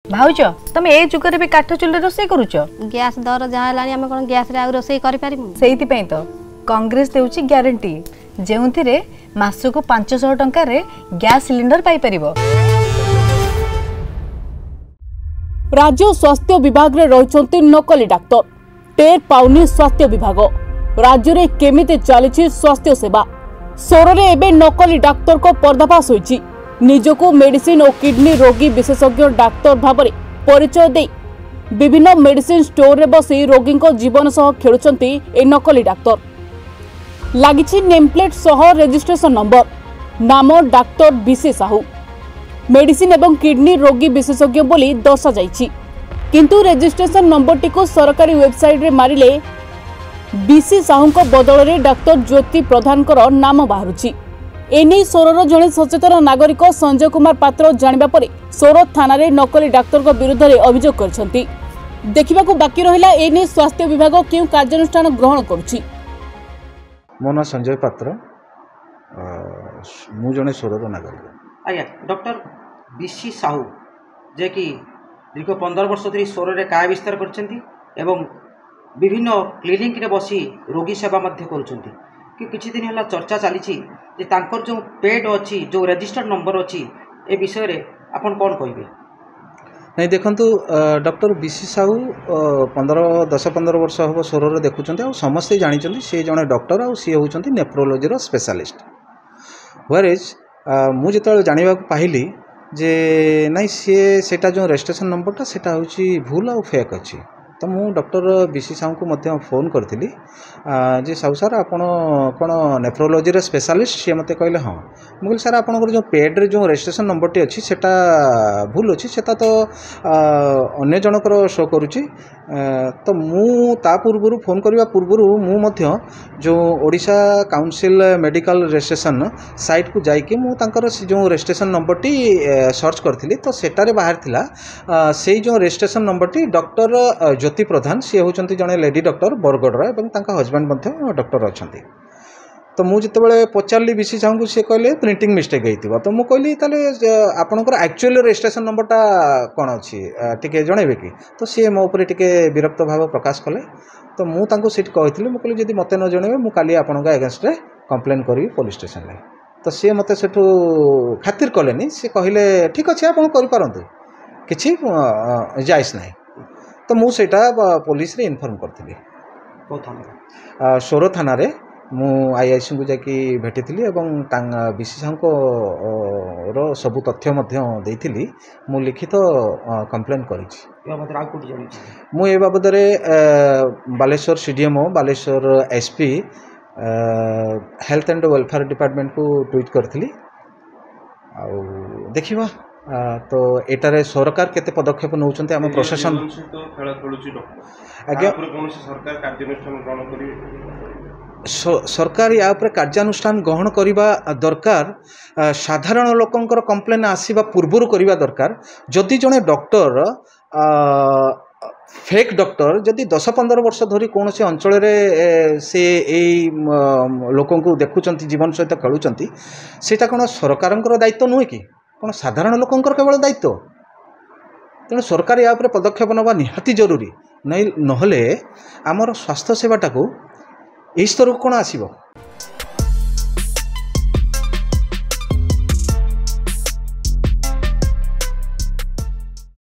भाउज तमे ए जुगरे भी काठ चुल्ली रोषे करूछ गैस दर जहाँ लानी आमे कोन गैस रे आ रोषे करि पारिमु सेहिति पई तो कांग्रेस देउची ग्यारंटी जेउथिरे मासको 500 टंका रे गैस सिलिंडर पाई परिबो। राज्य स्वास्थ्य विभाग रे रहिचंती नकली डाक्टर टेर पाउनी स्वास्थ्य विभाग राज्य रे केमिते चलीछि स्वास्थ्य सेवा सोर रे एबे नकली डाक्टर को पर्दाफाश होईछि निजको मेडिसिन और किडनी रोगी विशेषज्ञ डाक्तर भाबरे परिचय दे विभिन्न मेडिसिन स्टोर रे बसी रोगी जीवन सह खेलुचंती ए नकली डाक्टर लागिछि नेमप्लेट सह रजिस्ट्रेशन नंबर नाम डाक्टर बीसी साहू मेडिसिन एवं किडनी रोगी विशेषज्ञ बोली दर्शा जाइछि किंतु रजिस्ट्रेशन नंबर टी को सरकारी वेबसाइट रे मारिले बीसी साहू को बदल रे डाक्टर ज्योति प्रधान कर नाम बाहरुछि एने सोरर जड़े सचेतन नागरिक संजय कुमार पात्र जानिबा परे सोर थाना रे नकली डाक्तर को विरुद्ध रे अभियोग करछंती देखिबा को बाकी रहिला एने स्वास्थ्य विभाग केउ कार्यानुष्ठान ग्रहण करूछि। मो ना संजय पात्र मु जने सोरर नागरिक आज्ञा डॉक्टर बीसी साहू जे कि दीर्घ 15 वर्ष धरी सोर रे काय विस्तार करछंती एवं विभिन्न क्लिनिक रे बसी रोगी सेवा मध्य करूछंती कि किछि दिन हला चर्चा चली जे तांकर जो पेड अच्छी जो रजिस्टर्ड नंबर अच्छी ए विषय रे आपन कौन कहिबे। नहीं देखंतु डॉक्टर बीसी साहू 10-15 वर्ष हम सोर देखुं आ समस्ते जानी सी जड़े डॉक्टर आ सी होती नेफ्रोलोजी स्पेशलिस्ट व्हेरेज मु जो जाना पाइली जे नहीं सीटा जो रजिस्ट्रेशन नंबरटा सेटा होची भूल आ फेक अच्छी तो मु डॉक्टर बीसी साहू को मध्य फोन करथिली जे साहू सर आपण कौन नेफ्रोलोजी स्पेशलिस्ट सी मत कहले हाँ मुझे सर आपंकर जो पेड रे जो रजिस्ट्रेशन नंबर टी अच्छी सेटा भूल अच्छी सेटा तो अन्य जनकर शो करुच्ची तो मु ता पूर्व फोन करने पूर्व मु मध्य जो Odisha council medical registration site को जाइए मुझे जो रजिस्ट्रेशन नंबर टी सर्च करी तो सेटारे बाहर थिला से जो रजिस्ट्रेशन नंबर टी डॉक्टर ज्योति प्रधान सी होती जड़े लेडी डॉक्टर बरगढ़ और हजबैंड डॉक्टर अच्छा तो मुझे पचारि बीसी साहू को सी कहले प्रिंटिंग मिस्टेक होता तो मुझे कहली आपंकर एक्चुअल रजिस्ट्रेशन नंबरटा कौन अच्छी टे जनइबे कि तो सी मो उपर टे विरक्त भाव प्रकाश कले तो मुझे कही मुझे जब मत न जनइबे मुझे काली आपण एगेन्स्ट रे कंप्लेन करी पुलिस स्टेशन में तो सी मत से खातिर कले सी कहले ठीक अच्छे आप करूँ कि जायज ना तो मुझे पुलिस रे इनफॉर्म करी सोर थाना रे मु आईआईसी को जाकि भेटी बीसी साहू को सबू तथ्य देइथिली मु लिखित कंप्लेन करी मु ए बाबद Baleshwar CDMO Baleshwar SP health and welfare department को ट्वीट करथिली आ देखिबा तो एटारे सरकार केते पदक्षेप नउचंते हम प्रशासन आज्ञा सरकार या कार्यानुष्ठान ग्रहण करने दरकार साधारण लोकंकर कंप्लेन आसीबा पूर्वरु करने दरकार जदि जड़े डॉक्टर फेक डॉक्टर जदि 10-15 वर्ष धरी कौन से अंचल से लोक देखुंट जीवन सहित खेलुंट सेटा कौन सरकार दायित्व नुहे कि कौन साधारण लोकंकर केवल दायित्व तेणु सरकार या पदक्षेप नवा निहाती जरूरी नहीं नहले आमर स्वास्थ्य सेवाटा को स्तर को कौन आसीबो।